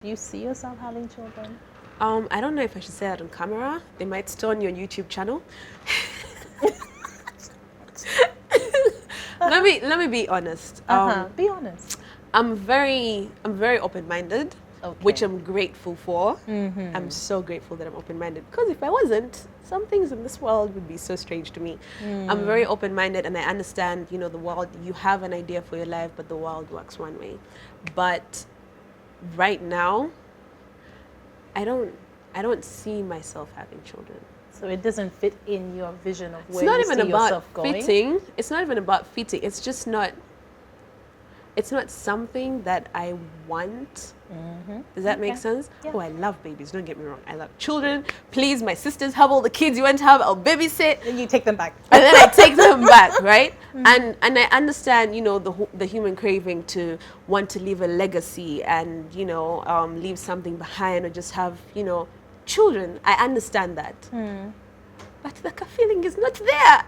you see yourself having children? I don't know if I should say that on camera. They might stone your YouTube channel. Let me be honest. Be honest. I'm very open-minded, Okay. which I'm grateful for. I'm so grateful that I'm open-minded, because if I wasn't, some things in this world would be so strange to me. I'm very open-minded, and I understand, you know, the world. You have an idea for your life, but the world works one way. But right now, I don't see myself having children. So it doesn't fit in your vision of where It's not you even see yourself about going? fitting. It's not even about fitting. It's just not. It's not something that I want. Does that make sense? Yeah. Oh, I love babies. Don't get me wrong. I love children. Please, my sisters have all the kids you want to have. I'll babysit. And you take them back. And then I take them back, right? And I understand, you know, the human craving to want to leave a legacy and, you know, leave something behind, or just have, you know, children. I understand that. But the feeling is not there.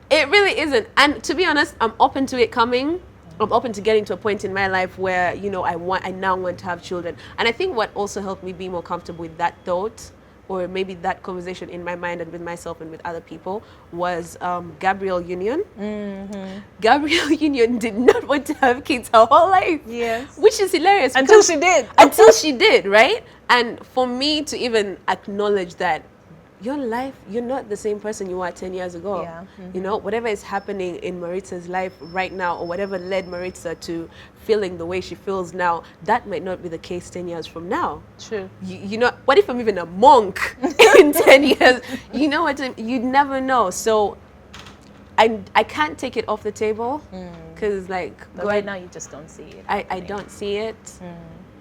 It really isn't. And to be honest, I'm open to it coming. I'm open to getting to a point in my life where, you know, I now want to have children. And I think what also helped me be more comfortable with that thought, or maybe that conversation in my mind and with myself and with other people, was Gabrielle Union. Gabrielle Union did not want to have kids her whole life. Yes. Which is hilarious. Until she did. Until she did, right? And for me to even acknowledge that your life, you're not the same person you were 10 years ago. Yeah. You know, whatever is happening in Maritza's life right now, or whatever led Maritza to feeling the way she feels now, that might not be the case 10 years from now. True. You know, what if I'm even a monk in 10 years? You know what? You'd never know. So I can't take it off the table, because like, But right now you just don't see it. I don't see it.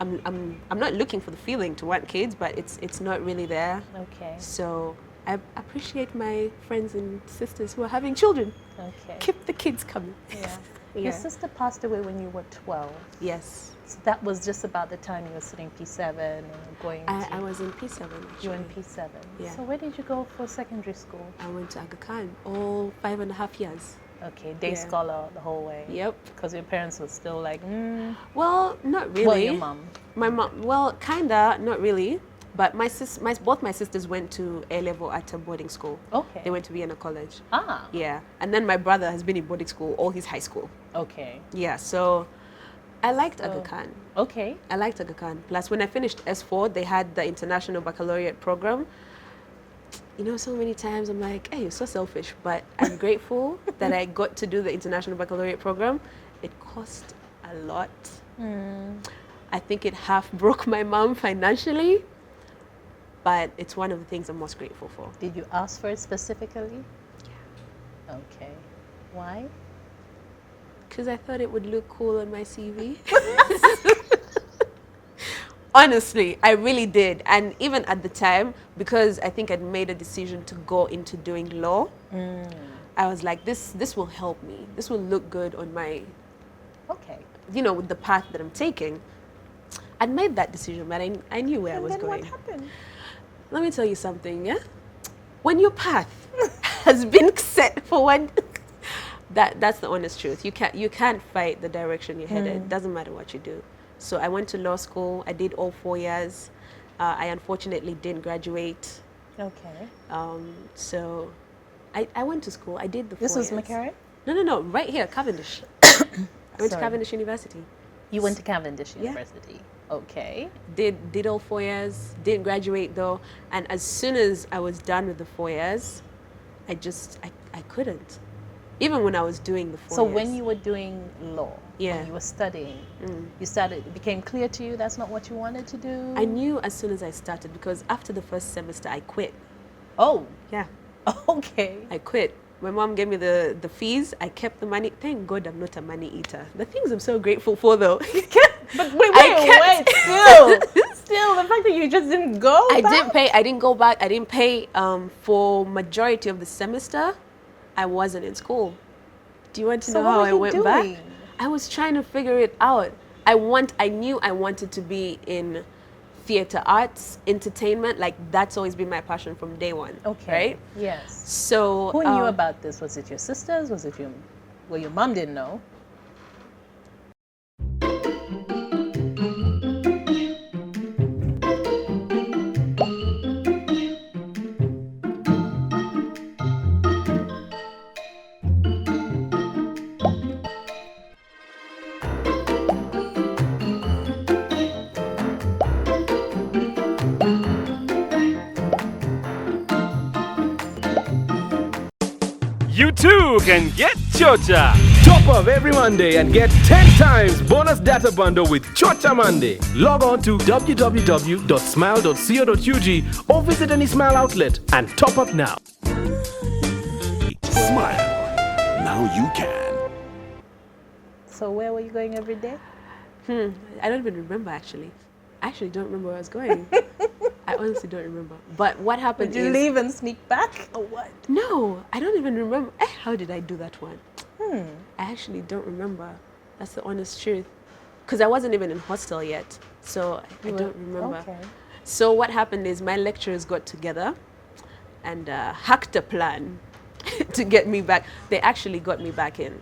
I'm not looking for the feeling to want kids, but it's not really there. Okay. So I appreciate my friends and sisters who are having children. Okay. Keep the kids coming. Yeah. Yeah. Your sister passed away when you were 12. Yes. So that was just about the time you were sitting P7 and going I was in P7 actually. you were in P7. Yeah. So where did you go for secondary school? I went to Aga Khan all 5.5 years. Okay, day Yeah. scholar the whole way. Yep. Because your parents were still like, Well, not really. Well, your mom. My mom, well, kinda, not really. But both my sisters went to A level at a boarding school. Okay. They went to Vienna College. Ah. Yeah. And then my brother has been in boarding school all his high school. Okay. Yeah. So I liked Aga Khan. Okay. I liked Aga Khan. Plus, when I finished S4, they had the International Baccalaureate program. You know, so many times I'm like, hey, you're so selfish. But I'm grateful that I got to do the International Baccalaureate program. It cost a lot. I think it half broke my mom financially. But it's one of the things I'm most grateful for. Did you ask for it specifically? Yeah. Okay. Why? Because I thought it would look cool on my CV. Honestly, I really did. And even at the time, because I think I'd made a decision to go into doing law, I was like, this will help me. This will look good on my, you know, with the path that I'm taking. I'd made that decision, but I knew where I was going. What happened? Let me tell you something, yeah? When your path has been set for one, that's the honest truth. You can't fight the direction you're headed. It doesn't matter what you do. So I went to law school. I did all 4 years. I unfortunately didn't graduate. Okay. So I went to school. I did the 4 years. This was McCarran? No, right here, Cavendish. I went to Cavendish University. You went to Cavendish University. Okay. Did all 4 years. Didn't graduate though. And as soon as I was done with the 4 years, I couldn't. Even when I was doing the 4 years. So when you were doing law, Yeah. when you were studying, it became clear to you that's not what you wanted to do? I knew as soon as I started, because after the first semester, I quit. Oh. Yeah. Okay. I quit. My mom gave me the fees. I kept the money. Thank God I'm not a money eater. The things I'm so grateful for, though. But wait, still, the fact that you just didn't go back? I didn't go back. I didn't pay for majority of the semester. I wasn't in school. Do you want to know how I went back? I was trying to figure it out. I knew I wanted to be in theater arts, entertainment. Like, that's always been my passion from day one. Okay. Right? Yes. So who knew about this? Was it your sisters? Was it your mom didn't know? you can get Chocha. Top up every Monday and get 10 times bonus data bundle with Chocha Monday. Log on to www.smile.co.ug or visit any Smile outlet and top up now. Smile. Now you can. So where were you going every day? I don't even remember actually. I actually don't remember where I was going. I honestly don't remember. But what happened Did you is... leave and sneak back or what? No, I don't even remember. How did I do that one? I actually don't remember. That's the honest truth. Because I wasn't even in hostel yet. So I don't remember. Okay. So what happened is my lecturers got together and hacked a plan to get me back. They actually got me back in.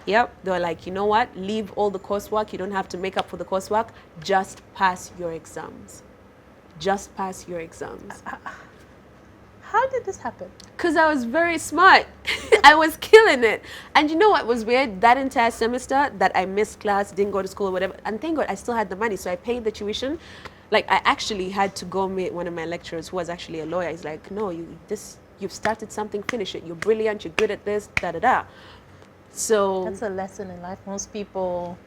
Yep, they were like, you know what? Leave all the coursework. You don't have to make up for the coursework. Just pass your exams. Just pass your exams. How did this happen? Because I was very smart. I was killing it. And you know what was weird? That entire semester that I missed class, didn't go to school or whatever, and thank God I still had the money. So I paid the tuition. Like, I actually had to go meet one of my lecturers who was actually a lawyer. He's like, no, you've started something, finish it. You're brilliant, you're good at this, da-da-da. So That's a lesson in life. Most people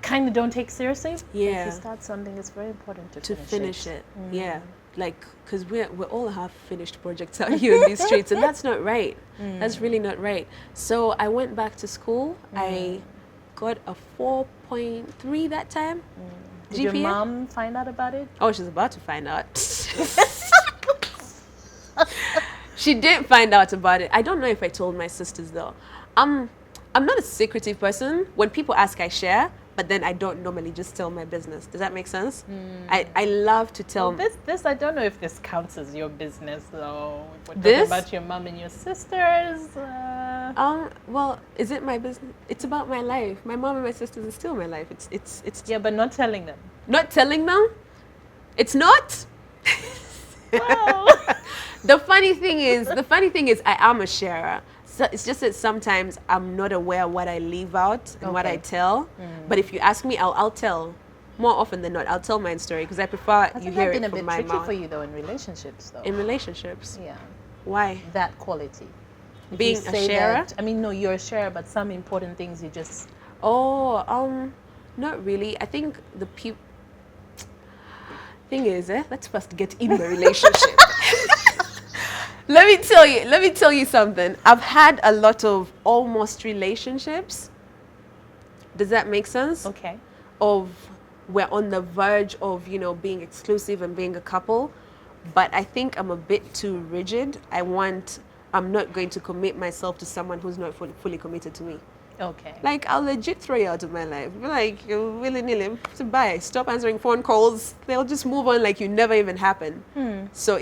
kind of don't take seriously. Yeah. If you start something, it's very important to finish it. Mm. Yeah, like, because we all have finished projects out here in these streets, and that's not right. That's really not right. So I went back to school. I got a 4.3 that time. Did your GPA? mom find out about it? Oh, she's about to find out. She didn't find out about it. I don't know if I told my sisters though. I'm not a secretive person. When people ask, I share, but then I don't normally just tell my business. Does that make sense? I love to tell. Well, this I don't know if this counts as your business though. If we're talking This? about your mom and your sisters. Well, is it my business? It's about my life. My mom and my sisters is still my life. It's Yeah, but not telling them. not telling them. It's not. Well, The funny thing is, I am a sharer. So it's just that sometimes I'm not aware what I leave out and what I Okay. tell. But if you ask me, I'll tell. More often than not, I'll tell my story because I prefer hasn't you that hear been it a from bit my tricky mouth. for you though in relationships though? In relationships, Yeah, why? that quality. If Being you a say sharer? that- I mean, no, you're a sharer, but some important things you just. Oh, not really. I think the thing is, let's first get in the relationship. Let me tell you something. I've had a lot of almost relationships. Does that make sense? Okay. Of we're on the verge of, being exclusive and being a couple, but I think I'm a bit too rigid. I'm not going to commit myself to someone who's not fully committed to me. Okay. Like, I'll legit throw you out of my life. Be like, you're willy-nilly, bye. Stop answering phone calls. They'll just move on like you never even happened. So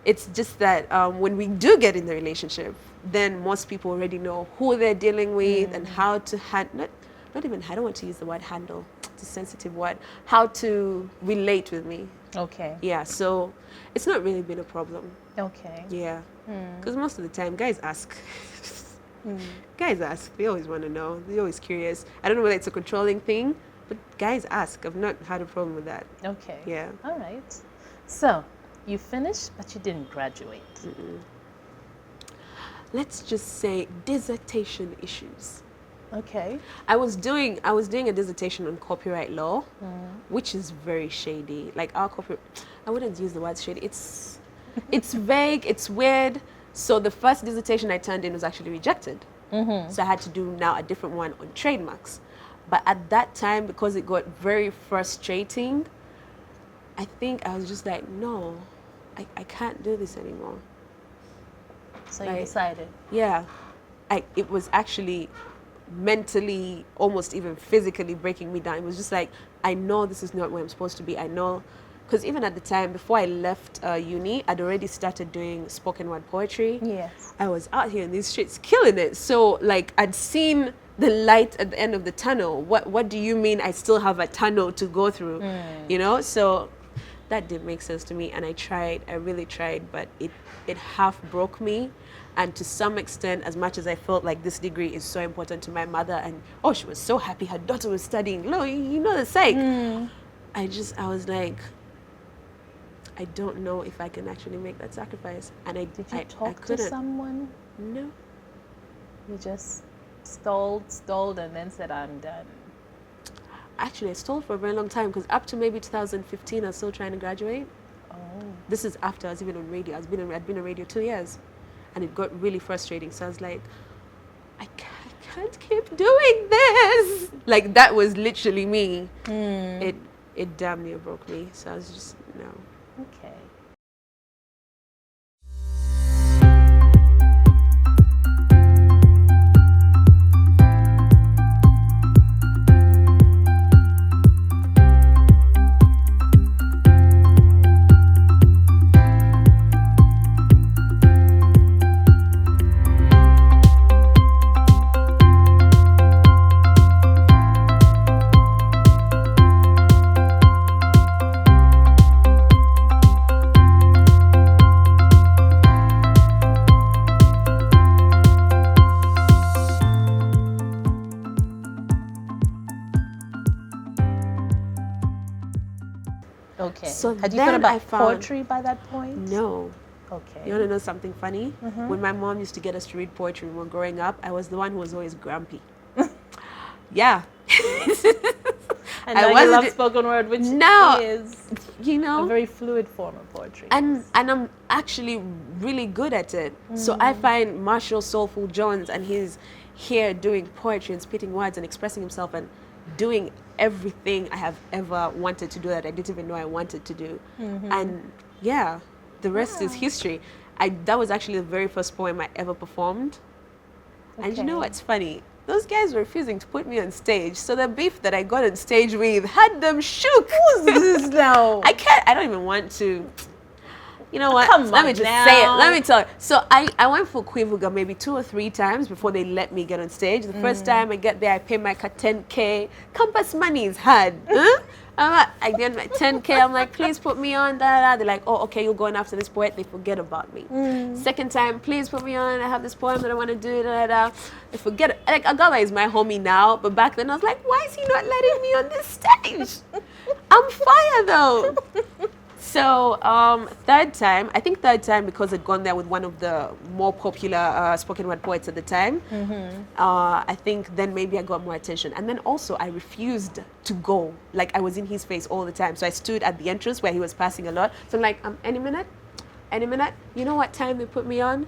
it's just that when we do get in the relationship, then most people already know who they're dealing with and how to handle. Not even, I don't want to use the word handle. It's a sensitive word. How to relate with me. Okay. Yeah, so it's not really been a problem. Okay. Yeah. Because most of the time, guys ask. Guys ask. They always want to know. They're always curious. I don't know whether it's a controlling thing, but guys ask. I've not had a problem with that. Okay. Yeah. All right. So you finished, but you didn't graduate. Let's just say dissertation issues. Okay. I was doing a dissertation on copyright law, which is very shady. Like our copyright, I wouldn't use the word shady. It's vague. It's weird. So the first dissertation I turned in was actually rejected. So I had to do now a different one on trademarks. But at that time, because it got very frustrating, I think I was just like, no, I can't do this anymore. So you Right. decided. Yeah, it was actually mentally, almost even physically breaking me down. It was just like, I know this is not where I'm supposed to be. I know, because even at the time, before I left uni, I'd already started doing spoken word poetry. Yes. I was out here in these streets killing it. So like, I'd seen the light at the end of the tunnel. What do you mean I still have a tunnel to go through? So that didn't make sense to me, and I really tried, but it half broke me. And to some extent, as much as I felt like this degree is so important to my mother, and she was so happy her daughter was studying law, you know the psych. I was like, I don't know if I can actually make that sacrifice. And Did you I talk to couldn't. someone? No. You just stalled, and then said, I'm done. Actually, I stalled for a very long time because up to maybe 2015, I was still trying to graduate. Oh. This is after I was even on radio. I'd been on radio 2 years, and it got really frustrating. So I was like, I can't keep doing this. Like, that was literally me. It damn near broke me. So I was just, no. Okay. Okay. So Had you then thought about I found- poetry by that point? No. Okay. You want to know something funny? When my mom used to get us to read poetry when we were growing up, I was the one who was always grumpy. Yeah. And I now you wasn't- love spoken word, which No. is You know? a very fluid form of poetry. And I'm actually really good at it. So I find Marshall Soulful Jones, and he's here doing poetry and spitting words and expressing himself and doing everything I have ever wanted to do that I didn't even know I wanted to do. And yeah, the rest is history. That was actually the very first poem I ever performed. And you know Okay. what's funny? Those guys were refusing to put me on stage. So the beef that I got on stage with had them shook. Who's this now? I don't even want to. You know what? Come Let me on just say it. now. Let me tell you. So I went for Quivuga maybe 2 or 3 times before they let me get on stage. The first time I get there, I pay my 10K. Campus money is hard. Huh? I get my 10K. I'm like, please put me on. Da, da, da. They're like, oh, okay, you're going after this poet. They forget about me. Second time, please put me on. I have this poem that I want to do. Da, da, da. They forget it. Like, Agaba is my homie now, but back then I was like, why is he not letting me on this stage? I'm fire though. So third time because I'd gone there with one of the more popular spoken word poets at the time. I think then maybe I got more attention. And then also I refused to go. Like, I was in his face all the time. So I stood at the entrance where he was passing a lot. So I'm like, any minute. You know what time they put me on?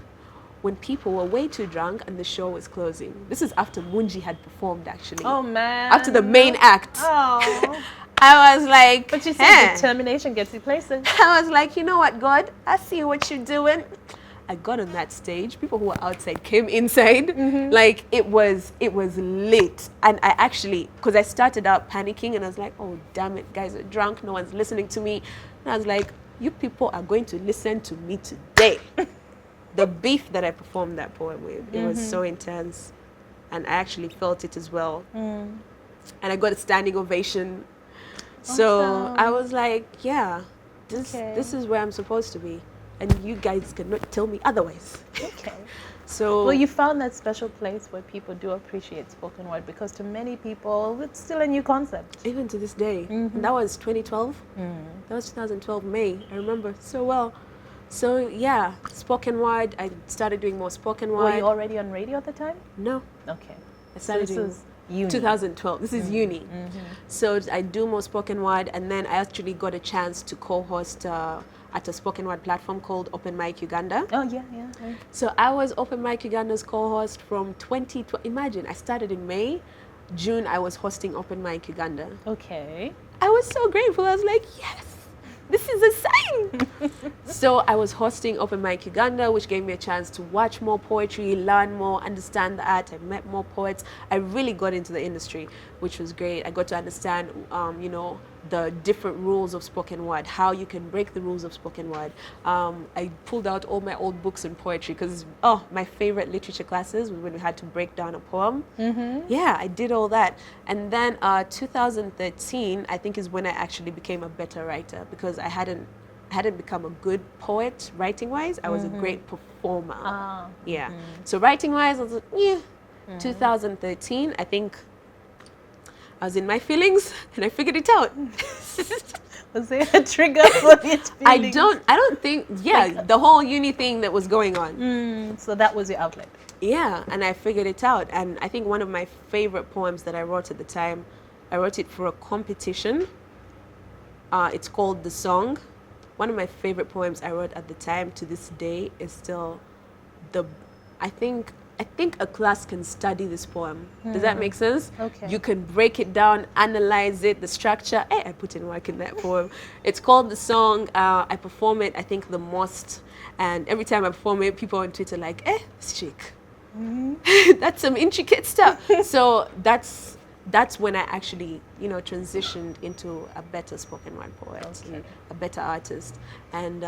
When people were way too drunk and the show was closing. This is after Munji had performed, actually. Oh, man. After the main act. Oh. I was like, But you said "Eh." determination gets you places. I was like, you know what, God? I see what you're doing. I got on that stage. People who were outside came inside. Like, it was lit. And I actually, because I started out panicking and I was like, oh, damn it, guys are drunk. No one's listening to me. And I was like, you people are going to listen to me today. The beef that I performed that poem with, it was so intense. And I actually felt it as well. And I got a standing ovation. So Awesome. I was like, yeah, Okay. this is where I'm supposed to be. And you guys cannot tell me otherwise. Okay. So Well, you found that special place where people do appreciate spoken word, because to many people, it's still a new concept. even to this day, and that was 2012. That was 2012 May. I remember so well. So yeah, spoken word. I started doing more spoken word. Were you already on radio at the time? No, Okay. I So started this doing is uni. 2012. This is uni. So I do more spoken word, and then I actually got a chance to co-host at a spoken word platform called Open Mic Uganda. Oh, yeah. So I was Open Mic Uganda's co-host from 2012. Imagine, I started in May. June, I was hosting Open Mic Uganda. Okay. I was so grateful. I was like, yes, this is a sign. So I was hosting Open Mic Uganda, which gave me a chance to watch more poetry, learn more, understand the art. I met more poets. I really got into the industry, which was great. I got to understand, the different rules of spoken word, how you can break the rules of spoken word. I pulled out all my old books in poetry because, my favorite literature classes was when we had to break down a poem. Yeah, I did all that. And then 2013, I think, is when I actually became a better writer, because I hadn't become a good poet writing-wise. I was a great performer. Yeah. So writing-wise, I was like, yeah. 2013, I think I was in my feelings and I figured it out. Was there a trigger for it? I don't think, the whole uni thing that was going on. So that was your outlet. Yeah, and I figured it out. And I think one of my favorite poems that I wrote at the time, I wrote it for a competition. It's called The Song. One of my favorite poems I wrote at the time to this day is still the, I think a class can study this poem. Does that make sense? Okay. You can break it down, analyze it, the structure. Hey, I put in work in that poem. It's called The Song. I perform it, I think, the most. And every time I perform it, people on Twitter are like, this chick. That's some intricate stuff. So that's when I actually, transitioned into a better spoken word poet, and a better artist. And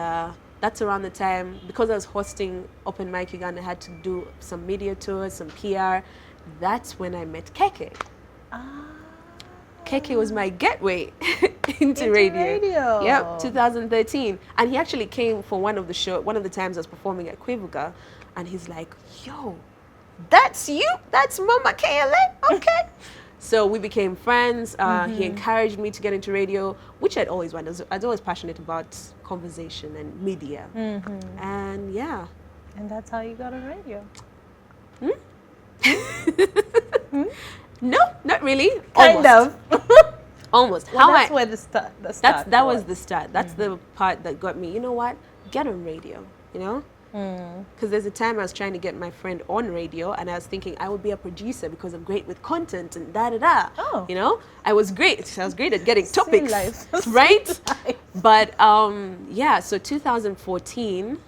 that's around the time, because I was hosting Open Mic Uganda, I had to do some media tours, some PR. That's when I met Keke. Keke was my gateway into radio. Yep, 2013. And he actually came for one of the times I was performing at Quivuga, and he's like, yo, that's you? That's Mama KLA? Okay. So we became friends. He encouraged me to get into radio, which I'd always wanted. I was always passionate about conversation and media. And yeah. And that's how you got on radio. No, not really. Kind Almost. of. Almost. Well, that's where the start That was the start. That's the part that got me, you know what? Get on radio, Because there's a time I was trying to get my friend on radio, and I was thinking I would be a producer because I'm great with content and da-da-da. Oh. I was great. I was great at getting topics, life. right? Life. But so 2014,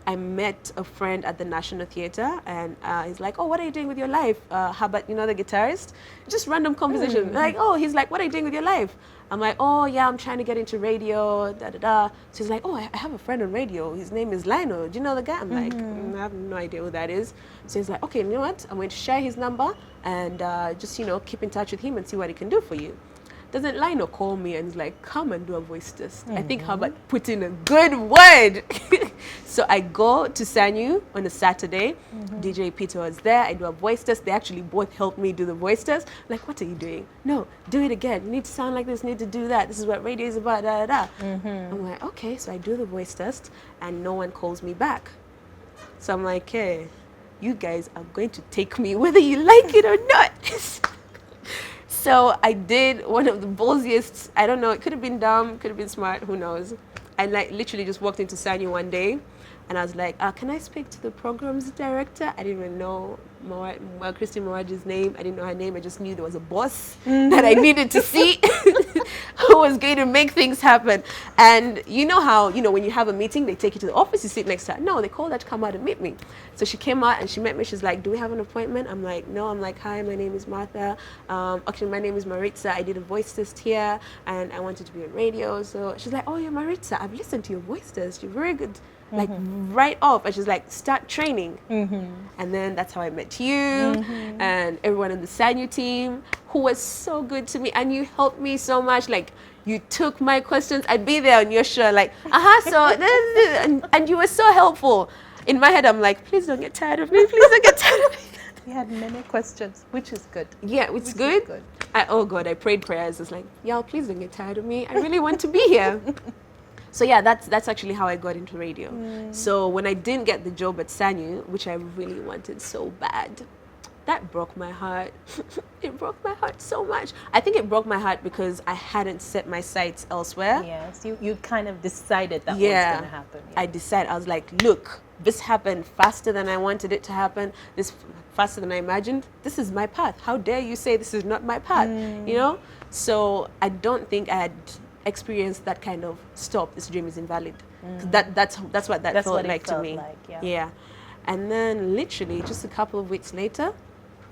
I met a friend at the National Theatre, and he's like, oh, what are you doing with your life? How about, the guitarist? Just random conversation. He's like, what are you doing with your life? I'm like, oh, yeah, I'm trying to get into radio, da-da-da. So he's like, oh, I have a friend on radio. His name is Lionel. Do you know the guy? I'm like, I have no idea who that is. So he's like, okay, you know what? I'm going to share his number and just, keep in touch with him and see what he can do for you. Doesn't Lionel call me and he's like, come and do a voice test? I think how about put in a good word? So I go to Sanyu on a Saturday. DJ Peter was there. I do a voice test. They actually both helped me do the voice test. Like, what are you doing? No, do it again. You need to sound like this, you need to do that. This is what radio is about, da-da-da. I'm like, okay. So I do the voice test and no one calls me back. So I'm like, hey, you guys are going to take me whether you like it or not. So I did one of the ballsiest, I don't know, it could have been dumb, could have been smart, who knows. I literally just walked into Sanyu one day and I was like, can I speak to the programs director? I didn't even know Christine Moraji's name. I didn't know her name. I just knew there was a boss that I needed to see who was going to make things happen. And you know how, when you have a meeting, they take you to the office, you sit next to her. No, they called her to come out and meet me. So she came out and she met me. She's like, do we have an appointment? I'm like, no. I'm like, hi, my name is Martha. Actually, my name is Maritza. I did a voice test here and I wanted to be on radio. So she's like, oh, you're Maritza. I've listened to your voice test. You're very good. Like right off, and she's like, start training. And then that's how I met you and everyone on the Sanyu team who was so good to me, and you helped me so much. Like, you took my questions. I'd be there on your show like, and you were so helpful. In my head, I'm like, please don't get tired of me. Please don't get tired of me. You had many questions, which is good. Yeah, it's good. I prayed prayers. It's like, y'all, please don't get tired of me. I really want to be here. So yeah, that's actually how I got into radio. So when I didn't get the job at Sanyu, which I really wanted so bad, that broke my heart. It broke my heart so much. I think it broke my heart because I hadn't set my sights elsewhere. Yes, you kind of decided that was going to happen. Yeah. I decided, I was like, look, this happened faster than I wanted it to happen. This faster than I imagined. This is my path. How dare you say this is not my path? So I don't think I had experienced that kind of stop, this dream is invalid. That's what that felt like to me. Yeah. And then literally just a couple of weeks later,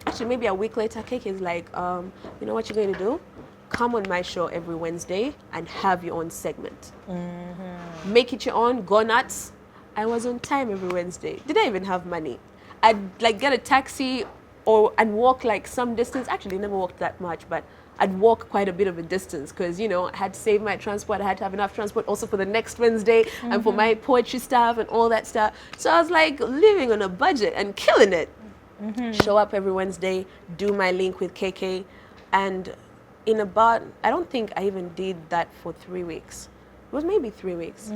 actually maybe a week later, Keke is like, you know what you're going to do? Come on my show every Wednesday and have your own segment. Make it your own, go nuts. I was on time every Wednesday. Did I even have money? I'd like get a taxi and walk like some distance. Actually, never walked that much, but I'd walk quite a bit of a distance because, I had to save my transport. I had to have enough transport also for the next Wednesday and for my poetry stuff and all that stuff. So I was like living on a budget and killing it. Show up every Wednesday, do my link with KK. And in about, I don't think I even did that for 3 weeks. It was maybe 3 weeks.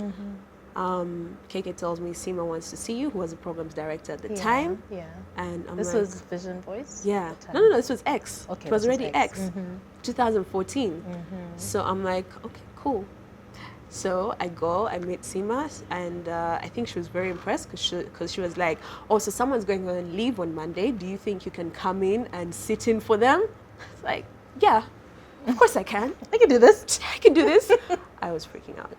KK tells me Seema wants to see you, who was the programs director at the Yeah, time. Yeah. And I'm This like, was Vision Voice? yeah. at the No, time? this was X. Okay, it was this was already X. X. 2014. So I'm like, okay, cool. So I go, I meet Seema, and I think she was very impressed because she was like, oh, so someone's going on leave on Monday. Do you think you can come in and sit in for them? It's like, yeah, of course I can. I can do this. I can do this. I was freaking out.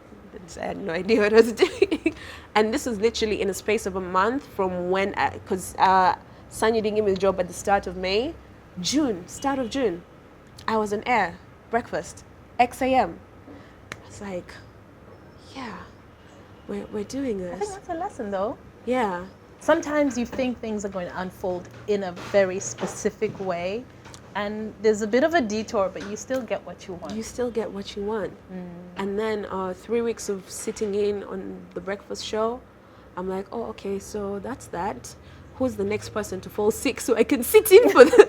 I had no idea what I was doing. And this was literally in a space of a month from when, because Sanya didn't give me the job at the start of May. Start of June, I was on air, breakfast, XAM. I was like, yeah, we're doing I think this. that's a lesson, though. Yeah. Sometimes you think things are going to unfold in a very specific way, and there's a bit of a detour, but you still get what you want. You still get what you want. And then 3 weeks of sitting in on the breakfast show, I'm like, oh, okay, so that's that. Who's the next person to fall sick so I can sit in for them?